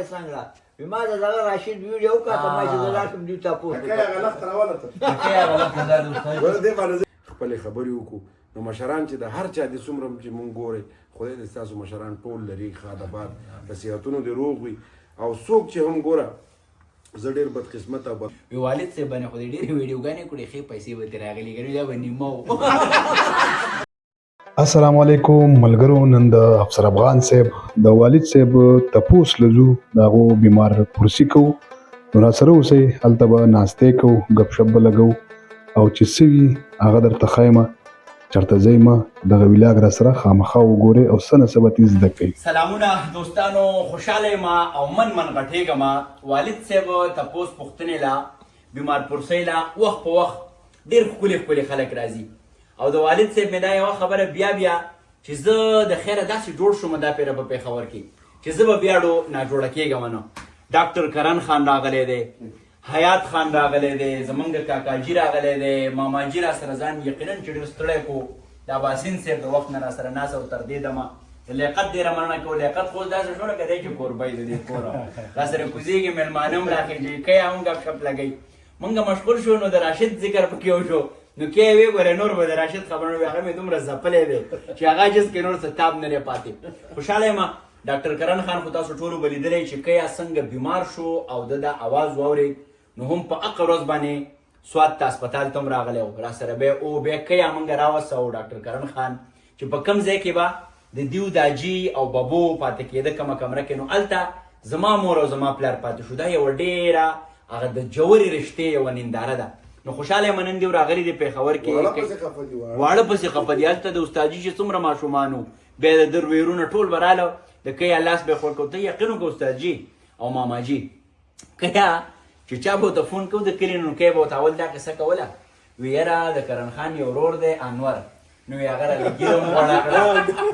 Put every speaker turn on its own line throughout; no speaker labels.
सांगला माझा जागा राशीद व्हिडिओ का कमायचं जरा तुम्ही تاسو
خپل خبرې وکړو نو مشران چې د هر چا د څومره چې مونږ ګوري خدای دې تاسو مشران ټول لري خادبات نصیحتونو دې روغ وي او څوک چې هم ګوره زه ډېر بدقسمته
وی والد صاحب باندې خو دې ډېرې ویډیوګانې کړې ښې پیسې به ترې راغلي ګڼې دا به نیمه و
السلام علیکم ملګرو نن د افسر افغان صاحب د والد صاحب تپوس لزو داغو بیمار پرسی کو نو را سره اوسئ هلته به ناستې کوو ګپ شپ به لګو او چې څه وي هغه درته ښیمه چېرته ځئ مه دغه ولاګ را سره خامخا وګورئ او څه نه څه به ترې زده کوئ.
سلامونه دوستانو خوشحاله یم او من غټېږم والد صاحب تپوس پوښتنې له بیمار پرسۍ له وخت په وخت ډېر ښکلي خلک راځي او د والد صاحب مې دا یوه خبره بیا چې زه د خیره داسې جوړ شوم دا پیره په پېښور کې چې زه به بیا ناجوړه کېږم نه. ډاکټر کرن خان راغلی دی، حیات خان راغلی دی، زمونږ کاکاجي راغلی دی، ماماجي را سره ځان یقینا چې ډېر ستړی کو د اباسین صاحب د وخت نه را سره ناست او تر دې دمه د لیاقت ډېره مننه کوو. لیاقت خو داسې شو لکه دی چې کوربی د دې کوره را سره کوزېږي میلمانه هم راخېږي که هم ګپ شپ لګوي. مونږ مشغول شو نو د راشد ذکر پکې وشو نو کې وی ګوره نور به د راشد خبرونه وي هغه مې دومره ځپلی دی چې هغه جز کې نور څه تاب نه دی پاتې. خوشحاله یم ډاکټر کرن خان خو تاسو ټولو به لیدلی چې کیا څنګه بیمار شو او د اواز واورېد نو هم په هغه ورځ باندې سوات ته هسپتال ته هم راغلی و را سره بیا بیا کیا موږ راوسته و ډاکټر کرن خان چې په کوم ځای کې به د دیو داجي او ببو پاتې کېده کومه کمره کې نو هلته زما مور او زما پلار پاتې شو. دا یوه ډېره هغه د جوړې رشتې یوه ننداره ده. نو خوشحاله یم نن دې راغلي دي پېښور کې واړه پسې خفه دي هلته د استادجي چې څومره ماشومان وو بیا د در ویرونه ټول به راله د کیا لاس به یې خور کو ته یقین وکړه استادجي او ماماجي کیا چې چا به ورته فون کوو د کلي نو کیا به ورته اول دا قصه کوله وی یاره د کرن خان یو ورور دی انور نو یې هغه راله ګیره هم غوړه کړه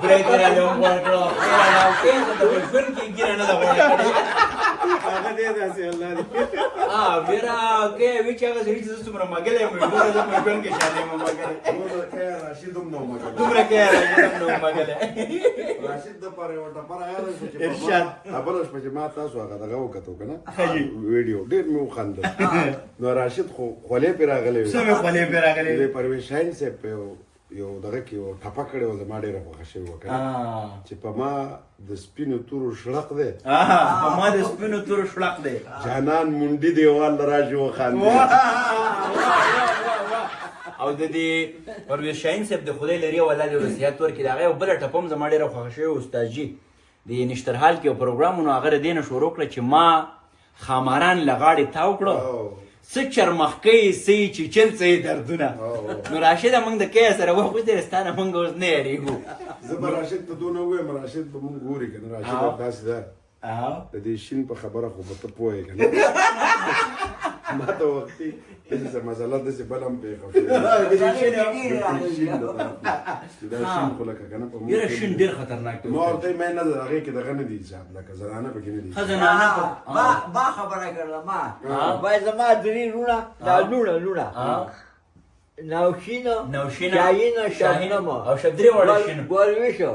برېک یې راله هم غوړ کړه کیا ته په ژوند کې ګیره نه ده غوړه کړې
هغه دې داسې الله دې
بیا کیا وی چې هغه سړي چې زه څومره مګلی یم نور زه په ژوند کې شاید یم مګلی
دومره کیا راشد هم نه و مګلی
دومره کیا راشد هم نه و مګلی
راشد دپاره یوه ټپره یاده شوه چې بله شپه چې ما تاسو هغه دغه وکتو که نه ویډیو ډېر مې وخندل نو راشد خو خولې پرې راغلی
څه مې خولې پرې راغلی
د پرویز شاهین صاحب په یو دغه کې یو ټپه کړې وه زما ډېره خوښه شوې وه که نه چې په ما د سپینو تورو شړق دی
په ما د سپینو تورو شړق دی
جانان منډي دیوال له راشي وخاندي
او د دې پرویز شاهین صاحب د خدای لري او الله دې وصیت ورکړي د هغه یو بله ټپه هم زما ډېره خوښه شوې استادجي د نشترحال کې یو پروګرام و نو هغه د دې نه شروع کړه چې ما خاماران له غاړې تاو کړه څه چرمخکۍ څه یې چیچل څه یې دردونه نو راشده موږ د کیا سره وخت وتېرې ستا نه موږ اوس نه یارېږو
زه به راشد ته دونه ووایم راشد به موږ ګوري که نه راشد داسې ده د دې شین په خبره خو به ته پوهې که نه ما ته وختي داسې مسله داسې بل هم پېښه
یاره شین ډېر خطرناک دی
ما ورته ویل نه د هغې کې دغه نه دی حساب لکه زنانه پکې نه دي
ما خبره کړله ما باید زما درې لوڼه دا لوڼه نوشینه شاهینه شبنم
او درې واړه شینه
ګلویشو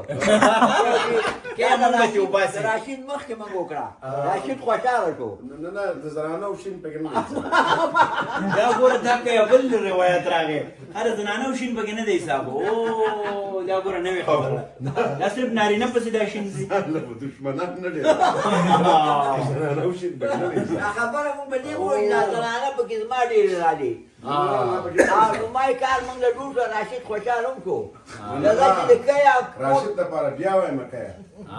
کیا موږ چې وباسي
راشد مخکې موږ وکړه راشد خوشحاله شو
نه د زنانه او شین پکې نه دی
دا ګوره دا که یو بل روایت راغی هر زنانه او شین پکې نه دی حساب او دا ګوره نوې خبره دا صرف نارینه پسې دا شین دي
دشمنان نه ډېر زنانه او شین پکې نه دی
خبره مو په دې وایي دا زنانه پکې زما ډېرې راځي نو ما یې کار موږ له ټول سره راشد خوشحاله هم شو دغه چې د کیا
راشد دپاره بیا وایم کیا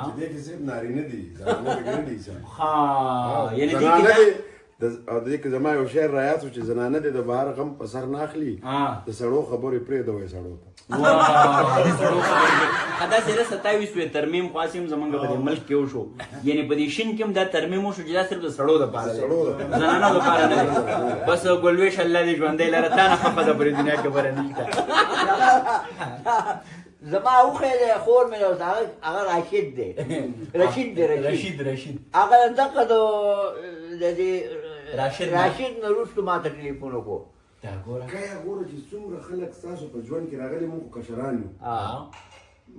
چې دې کې صرف نارینه دي زنانه پکې نه دي
یعنې
او دې کې زما یو شعر رایاد شو چې زنانه دې د بهر غم په سر نه اخلي د سړو خبرې پرېږدوئ سړو ته
دا سره 27 ترمیم خاصم زمونږ په دې ملک کې وشو یعنی په دې شین کې هم دا ترمیم وشو چې دا صرف د سړو دپاره دی زنانو دپاره نه دی بس ګلویش الله دې ژوندی لره تا نه خفه ده پرې دنیا کې بله نشته
زما اوښی دی خور مې هغه راشد دی
رشید
هغه دغه د دې راشد نه وروسته ما ته ټلیفون وکړو
کیا ګوره چې څومره خلک ستاسو په ژوند کې راغلي موږ کشران یو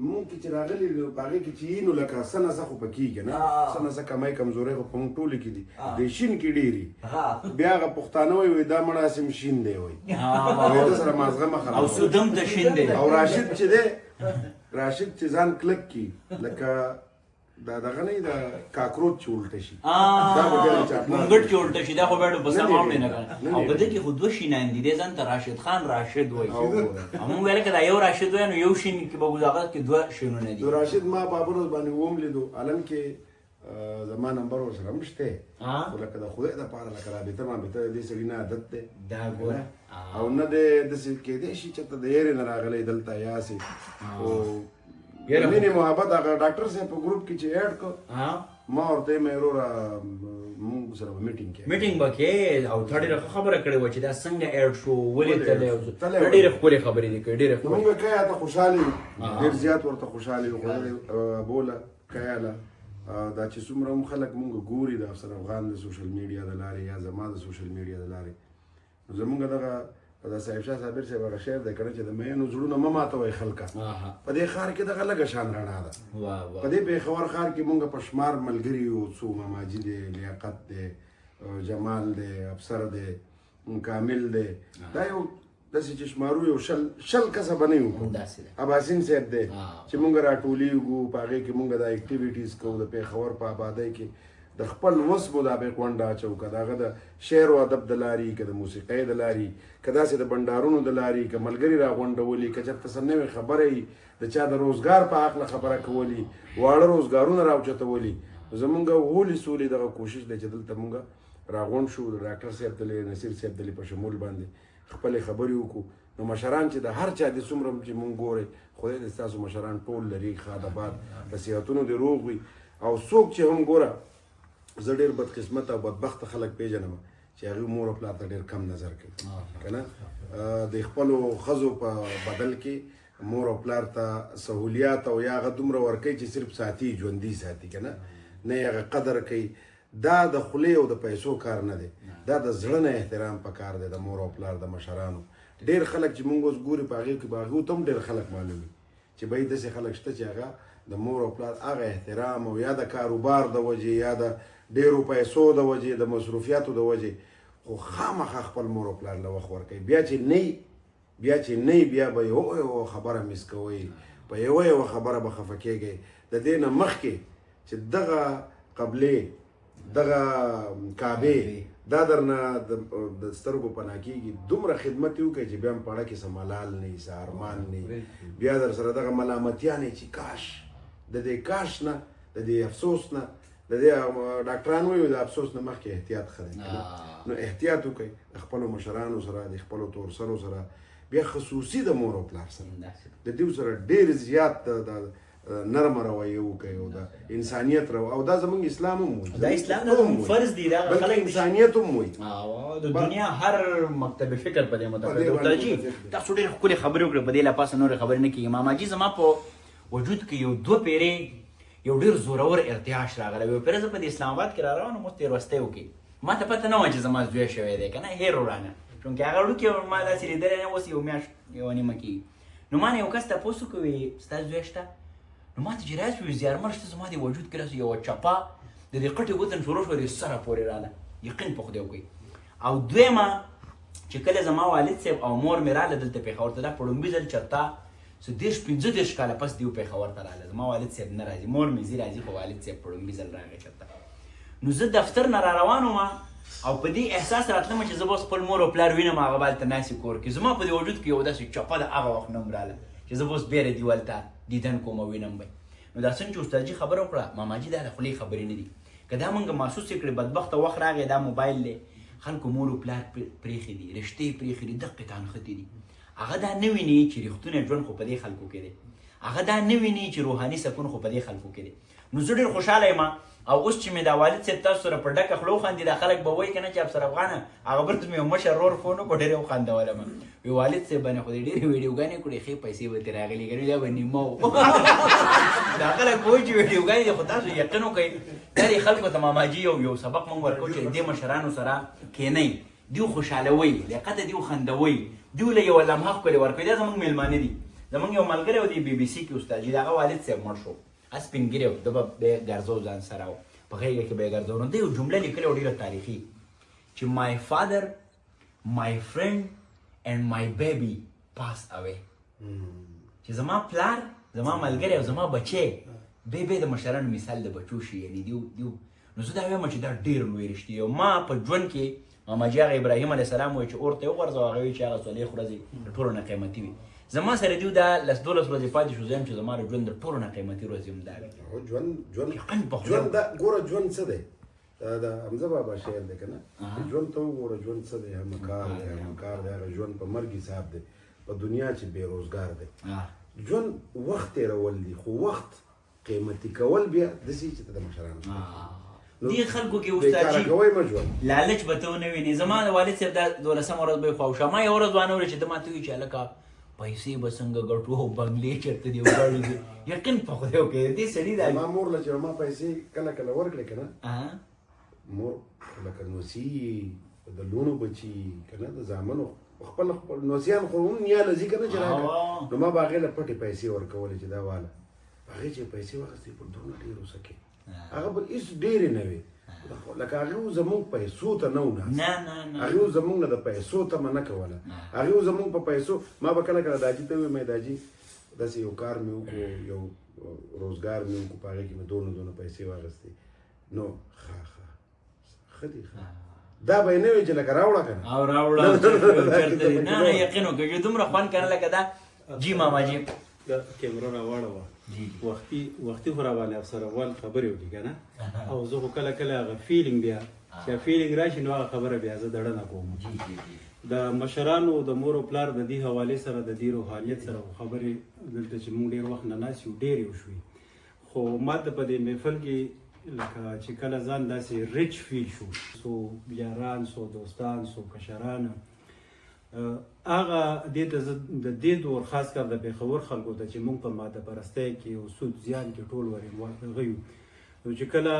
مونږ کې چې راغلي نو په هغې کې چې یي نو لکه څه نڅه خو په کېږي نه څه نڅه کمی کمزورۍ خو په مونږ ټولو کې دي د شین کې ډېرې بیا هغه پښتانه وایي دا مناسم شین دی وایي د سره مازغه مه خرابوه
او سودم ته شین دی
او راشد چې دی راشد چې ځان کلک کي لکه دا دغه نه د کاکروچ چې الټه شي
مونږ چې الټه شي دا خو بیا په سم عمل نه کوي او په دې کې خو دوه شینان دي ځان ته راشد خان راشد وایي موږ ویل که دا یو راشد وایي نو یو شین کې به هغه کې دوه شینونه دي
راشد ما بابر باندې ووم لیدو علم کې زما نمبر ورسره هم شته خو لکه د خدای دپاره لکه رابطه مابطه د دې سړي نه عادت دی او نه دی داسې کېدی شي چې ته د یېرې نه راغلی دلته یاسې او مینې محبت هغه ډاکټر صاحب په ګروپ کې چې ایډ کړ ما ورته یې مې وروره مونږ سره به میټینګ کې
میټینګ به کې او تا ډېره ښه خبره کړې وه چې دا څنګه ایډ شو ولې تللی ډېرې ښکلې خبرې دي کړې ډېرې ښکلې
مونږ کیا ته خوشحالې یو ډېر زیات ورته خوشحالې یو خدای بوله کیاله دا چې څومره هم خلک مونږ ګوري د افسر افغان د سوشل میډیا د لارې یا زما د سوشل میډیا د لارې نو زمونږ دغه د صاحب شاه صابر صاحب هغه شعر دی کړی چې د مینو زړونه مه ماتوئ خلکه په دې ښار کې دغه لږه شان رڼا ده په دې پېښور ښار کې مونږ په شمار ملګري یو څو ماماجي دی لیاقت دی جمال دی افسر دی کامل دی دا یو داسې چې شمارو یو شل کسه به نه یو اباسین صاحب دی چې مونږ راټولیږو په هغې کې مونږ دا اکټیویټیز کوو د پېښور په آبادۍ کې د خپل وس مطابق ونډه اچو که د هغه د شعر و ادب د لارې که د موسیقۍ د لارې که داسې د بنډارونو د لارې که ملګري راغونډولي که چېرته څه نوې خبره وي د چا د روزګار په هکله خبره کولي واړه روزګارونه راوچتولي زمونږ هولي سولې دغه کوشش دی چې دلته مونږ راغونډ شو د ډاکټر صاحب دلې نصیر صاحب دلې په شمول باندې خپلې خبرې وکړو نو مشران چې د هر چا د څومره چې مونږ ګورئ خدای دې ستاسو مشران ټول لري ښاد آباد په صحتونو دې روغ وي او څوک چې هم ګوره زه ډېر بدقسمته او بدبخته خلک پیژنم چې هغوی مور او پلار ته ډېر کم نظر کوي که نه د خپلو ښځو په بدل کې مور او پلار ته سهولیات او یا هغه دومره ورکوي چې صرف ساتي ژوندي ساتي که نه نه یې هغه قدر کوي دا د خولې او د پیسو کار نه دی دا د زړه نه احترام پکار دی د مور او پلار د مشرانو ډېر خلک چې مونږ اوس ګوري په هغې کې به هغو ته هم ډېر خلک معلوم وي چې بهی داسې خلک شته چې هغه د مور او پلار هغه احترام او یا د کاروبار د وجې یا د ډېرو پیسو د وجې د مصروفیاتو د وجې خو خامخا خپل مور او پلار له وخت ورکوي بیا چې نه بیا به یو خبره مس کوئ په یوه خبره به خفه کېږئ د دې نه مخکې چې دغه قبلې دغه کعبې دا درنه د سترګو پناه کېږي دومره خدمت یې وکړئ چې بیا هم پړه کې څه ملال نه وي څه ارمان نه وي بیا در سره دغه ملامتیا نه چې کاش د دې کاش نه د دې افسوس نه د دې ډاکټران وایي د افسوس نه مخکې احتیاط ښه دی نو احتیاط وکړئ د خپلو مشرانو سره د خپلو تورسرو سره بیا خصوصي د مور او پلار سره د دوی سره ډېر زیات نرمه رویه وکړئ او د انسانیت او دا زموږ اسلام هم وایي
دا اسلام فرض دی دا
بلکې انسانیت هم وایي
د دنیا هر مکتب فکر په دې متفق دی تاسو ډېرې ښکلې خبرې وکړې په دې له پاسه نورې خبرې نه کېږي ماماجي زما په وجود کې یو دوه پیرې یو ډېر زورور ارتعاش راغلی یو پیره زه په دې اسلام آباد کې را روان وم اوس تېروستی وکړي ما ته پته نه وه چې زما زوی شوی دی که نه هیر ورانه چونکې هغه وړوکې ما داسې لیدلی نه اوس یو میاشت یوه نیمه کېږي نو ما نه یو کس تپوس وکړ ستا زوی شته نو ما ته چې راشوي زیارمر شته زما د وجود کې راسي یوه چپه د دې قټې ګوتن شروع شوه د سره پورې راله یقین په خدای وکړئ او دویمه چې کله زما والد صاحب او مور مې راله دلته پېښور ته دا په لومبي ځل چېرته څه 15 کاله پس دیو پېښور ته راله زما والد صاحب نه راځي مور مې ځي راځي خو والد صاحب په لومبي ځل راغی چېرته نو زه دفتر نه را روان وم او په دې احساس راتلم چې زه به اوس خپل مور او پلار وینم هغه به هلته ناستې کور کې زما په دې وجود کې یو داسې چپه د هغه وخت نه هم راله چې زه به اوس بېره دیوال ته دیدن کوم او وینم به نو دا څنګه چې استادجي خبره وکړه ماماجي دا د خولې خبرې نه دي که دا موږ محسوس یې کړې بدبخته وخت راغی دا موبایل دی خلکو مور او پلار پرېښي دي رشتې پرېښي دي دقې تانښتې دي هغه دا نه ویني چې رښتونی ژوند خو په دې خلکو کې دی هغه دا نه ویني چې روحاني سکون خو په دې خلکو کې دی نو زه ډېر خوشحاله یم او اوس چې مې دا والد صاحب تاسو سره په ډکه خوله وخاندي دا خلک به وایي که نه چې افسر افغانه هغه بل ته مې یو مشر ورور فون وکړو ډېر یې وخندولم وی والد صاحب باندې خو دې ډېرې ویډیوګانې کړې ښې پیسې به ترې راغلي که نه دا به نیمه و دا خلک وایي چې ویډیوګانې دي خو تاسو یقین وکړئ دا دې خلکو ته ماماجي یو سبق موږ ورکوو چې دې مشرانو سره کښېنئ دیو خوشحالوئ لیاقته دیو خندوئ دیو له یوه لمحه ښکلې ورکوئ دا زموږ میلمانه دي زمونږ یو ملګری و دی بي بي سي کې استاد جي د هغه والد صاحب مړ شو سپین ږیری و ده به ګرځو ځان سره و په غېږه کې به یې ګرځو نو ده یو جمله لیکلې وه ډېره تاریخي چې my father my friend and my baby passed away چې زما پلار زما ملګری او زما بچی د مشرانو مثال د بچو شي یعنې دیو نو زه دا وایم چې دا ډېر لوی رښتیا او ما په ژوند کې ماما جي هغه ابراهیم علیه السلام وایي چې اور ته یې وغورځوه هغه وایي چې هغه څلوېښت ورځې د ټولو نه قیمتي وي زما سره دیو دا 10-12 ورځې پاتې شو زه یم چې زما د ژوند د ټولو نه قیمتي ورځې هم دا وي
ژوند دا ګوره ژوند څه دی دا حمزه بابا شعر دی که نه ژوند ته وګوره ژوند څه دی همکار دی هغه ژوند په مرګ حساب دی په دنیا چې بې روزګار دی ژوند وخت تېرول دي خو وخت قیمتي کول بیا داسې چې ته د مشرانو
دې خلکو کې استاد جي لالچ به ته ونه وینې زما د والد صاحب دا 12مه ورځ به یې خواوشه ما یوه ورځ وانه ویل چې ده ماته وایي چې هلکه پیسې به څنګه ګټو او بنګلې چېرته دي او ګاډي دي یقین په خدای وکړې دې سړي دا
ما مور له چې ما پیسې کله کله ورکړې که نه مور لکه نوسي د لوڼو بچي که نه د زامنو خپل نوسیان خو هم نیاله ځي که نه چې راکړه نو ما به هغې له پټې پیسې ورکولې چې دا واله هغې چې پیسې واخېستې په دونه ډېر وسکې هغه به هېڅ ډېرې نه وې لکه هغې زموږ پیسو ته نه و ناست هغې زموږ نه د پیسو تمه نه کوله هغې زموږ په پیسو ما به کله کله داجي ته وویم داجي داسې یو کار مې وکړو یو روزګار مې وکړو په هغې کې مې دونه پیسې واخېستې نو ښه دي دا به یې نه وي چې لکه راوړه که نه
او راوړه نه یقین وکړه چې دومره خوند که نه لکه دا جي ماما جي
دا کیمره راواړوه وختي خو راباندې افسر اول خبرې وکړي که نه او زه خو کله کله هغه فیلینګ بیا چې فیلینګ راشي نو هغه خبره بیا زه دړه نه کوم د مشرانو د مور او پلار د دې حوالې سره د دې روحانیت سره خبرې دلته چې موږ ډېر وخت نه ناست یو ډېرې وشوي خو ما ته په دې محفل کې لکه چې کله ځان داسې ریچ فیل شو سو یاران سو دوستان سو کشران هغه دې ته زه د دې دور خاص کر د پېښور خلکو ته چې موږ په ماده پرستۍ کې او سود زیان کې ټول ورغه یو نو چې کله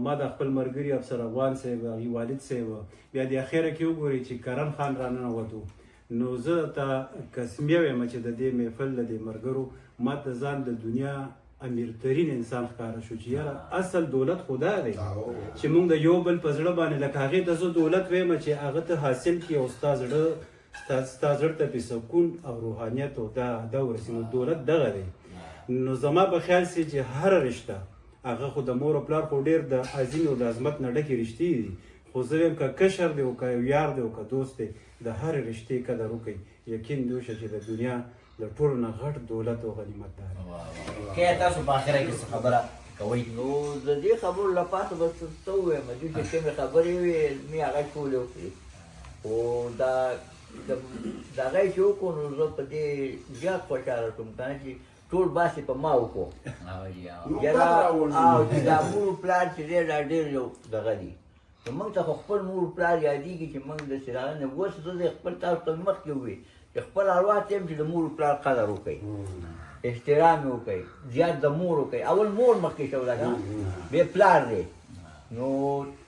ما د خپل ملګري افسر افغان صاحب هغې والد صاحب بیا د اخره کې وګورئ چې کرن خان راننوتو نو زه ته قسمیه وایم چې د دې محفل د دې ملګرو ما ته ځان د دنیا امیرترین انسان ښکاره شو چې یاره اصل دولت خدا دی چې موږ د یو بل په زړه باندې لکه هغې ته زه دولت وایم چې هغه ته حاصل کړي او ستا زړه ته پې سکون او روحانیت او دا ورسي نو دولت دغه دی نو زما په خیال سي چې هره رشته هغه خو د مور او پلار خو ډېر د عظیم او د عظمت نه ډکې رشتې دي خو زه وایم که کشر دی او که یار دی او که دوست دی د هرې رشتې قدر وکړئ یقین دې وشه چې د دنیا د ټولو نه غټ دولت او غنیمت دی
که تاسو په اخره کې څه خبره کوئ
نو د دې خبرو له پاسه به څه ووایم دوی چې کومې خبرې وې مې هغه ټولې وکړې خو دا هغه چې وکړو نو زه په دې زیات خوشحاله شوم که نه چې ټول باسې په ما وکړو او چې دا مور پلار چې دی دا ډېر یو دغه دي نو موږ ته خو خپل مور پلار یادېږي چې موږ داسې راغلی اوس زه د خپل تاسو ته مخکې ووایي چې خپل ارواح ته یم چې د مور پلار قدر وکړئ احترام یې وکړئ زیات د مور وکړئ اول مور مخکې شو ده بیا پلار دی نو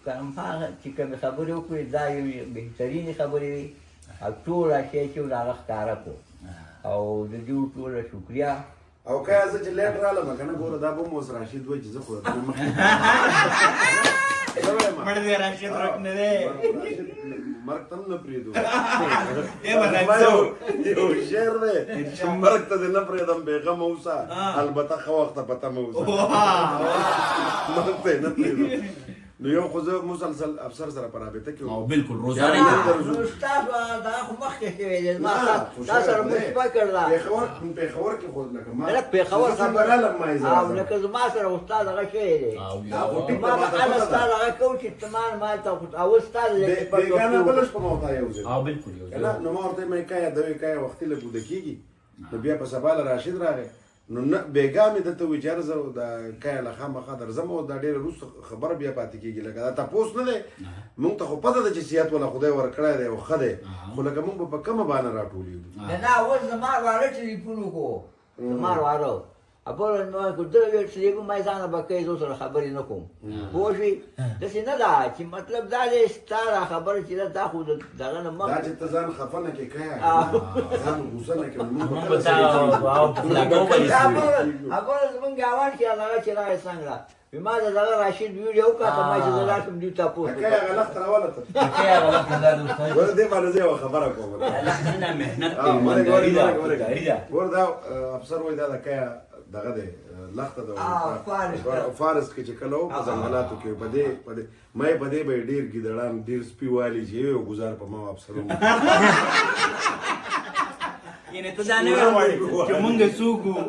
هغه چې کومې خبرې وکړې دا یو بهترینې خبرې وي او ټول شی چې د هغه ښکاره کړو او د دې ټوله شکریه
او که زه چې لیټ رالم که نه ګوره دا به مو اوس راشد وایي چې زه خو
مړ دی راشد روک نه دی
مرګ ته نه پرېږدو یو شعر دی چې مرګ ته دې نه پرېږدم بېغمه اوسه البته ښه وخته په تمه اوسه مرګ ته یې نه پرېږدو نو یو خو زه مسلسل افسر سره په رابطه کې
او بالکل روزانه
نو ستاسو دا خو مخکې شوی دی ما تا سره مو شپه کړله
پېښور کې خو لکه ما
پېښور
خبر علم ما
او لکه زما سره استاد هغه شوی دی ما به هغه استاد هغه کوم چې تمان ما ته او استاد
بېګانه بله شپه ما ورته یو ځای
او بالکل یو ځای
نو ما ورته ویل کایه دوی کایه وختي لږ اوده کېږي نو بیا په سبا له راشد راغی نو نه بېګا مې درته وایي چې هر زه د کایه له خامخا درځم او دا ډېره وروسته خبره بیا پاتې کېږي لکه دا تپوس نه دی موږ ته خو پته ده چې صحت والا خدای ورکړی دی او ښه دی خو لکه موږ به په کومه بانه راټولېږو
نه اوس زما واره ټلیفون وکړو زما واره ابل نو کو دغه ویل چې یو مې ځان به کوي زه سره خبرې نه کوم پوه شئ داسې نه ده چې مطلب دا دی ستا را خبره چې ده دا خو دغه نه مخ
دا چې ته ځان خفه نه کړې که ځان غوسه نه کړې موږ به
موږ
کله
به تا او پخلاګو به دې
ابل زمونږ ګاوان چې هغه چې راغی څنګه ما د دغه راشد ویډیو وکړه ما چې زه لاړم دوی تپوس
که هغه لخته راولته
کې هغه وخت دا دوستان
ور دې باندې زه یوه خبره کوم
نه مهنت کوي ایمانداري ده ایمانداري ده
ور دا افسر وایي دا د که دغه دی لخته ده فارس کې چې کله و په ځنګلاتو کې په دې مې په دې به یې ډېر ګیدړان ډېر سپي والي چې یو ګزار په ما افسر
یعنی ته دا نه وایې چې مونږ څوک وو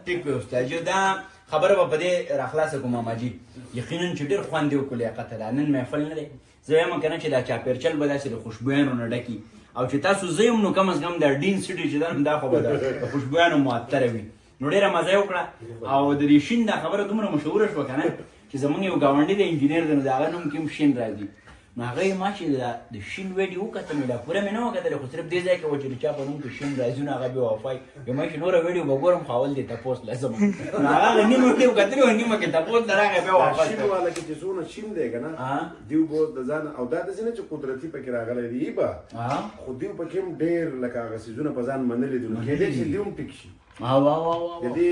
ټیک وي استاد دا خبره به په دې راخلاصه کوم ماجي یقینا چې ډېر خوند یې وکړو لیاقت ده نن محفل نه دی زه وایم که نه چې دا چاپېرچل به داسې د خوشبویانو نه ډکي او چې تاسو زه یم نو کم از کم د ډین سټي چې ده دا خو به د خوشبویانو معطره وي نو ډېره مزه یې وکړه او د دې شین دا خبره دومره مشهوره شوه که نه چې زمونږ یو ګاونډي د انجینر دی نو د هغه نوم کې هم شین راځي نو هغه یې ما چې د شین ویډیو وکتل نو لا پوره مې نه وکتلې خو صرف دې ځای کې و چې د چا په نوم کې شین راځي نو هغه بې وفا یې ما چې نوره ویډیو به ګورم خو اول دې تپوس لازم نو هغه نیمه ویډیو کتلې وه نیمه کې تپوس نه راغی بیا واپس
شین والا کې چې څونه شین دی که نه دیو به د ځان او دا داسې نه چې قدرتي پکې راغلی دی به خو دیو پکې هم ډېر لکه هغه څیزونه په ځان منلي دي نو کېدای شي دیو هم ټیک شي د دې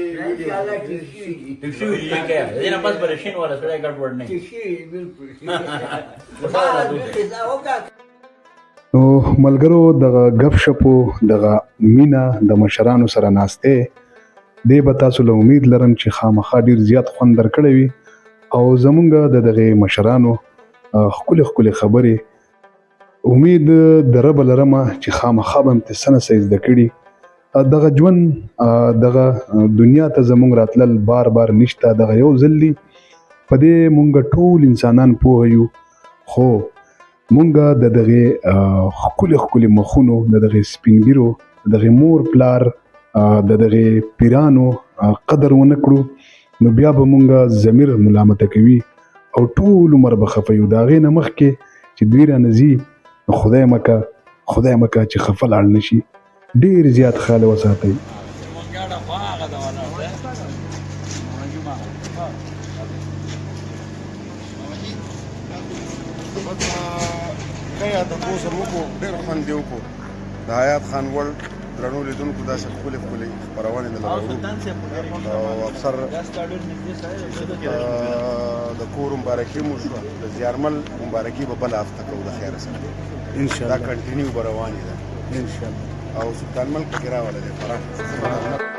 ټیک شوي دي که دې نه پس به د شین والا سړی ګډوډ نه
نو ملګرو دغه غپ شپو دغه مینا د مشرانو سره ناسته دی به تاسو له امید لرم چې خامخا ډیر زیات خوند درکړی وي او زمونږ د دغه مشرانو ښکلې خبرې امید د رب لرمه چې خامخا به هم ته څه نه څه زده کړي دغه ژوند دغه دنیا ته زمونږ راتلل بار نشته دغه یو ځل دی په دې مونږ ټول انسانان پوه یو خو مونږ د دغه ښکلې مخونو د دغه سپینګیرو د دغه مور پلار د دغه پیرانو قدر ونه کړو نو بیا به مونږ ضمیر ملامته کوي او ټول عمر به خفه یو د هغې نه مخکې چې دوی رانه ځي خدای مکه چې خفه لاړ نه شي ډېر زیات خیال وساتئ
یا تپوس هم وکړو ډېر خوند یې وکړو د حیات خان ورلډ درنو لیدونکو داسې ښکلې خپرونې دلته راوړو او افسر د کور مبارکي مو شوه د زیارمل مبارکي به بله هفته کوو د خیره سره انشاءالله دا کنټینیو به روانې ده انشاءالله او سلطان ملک پکې راوړی دی فرح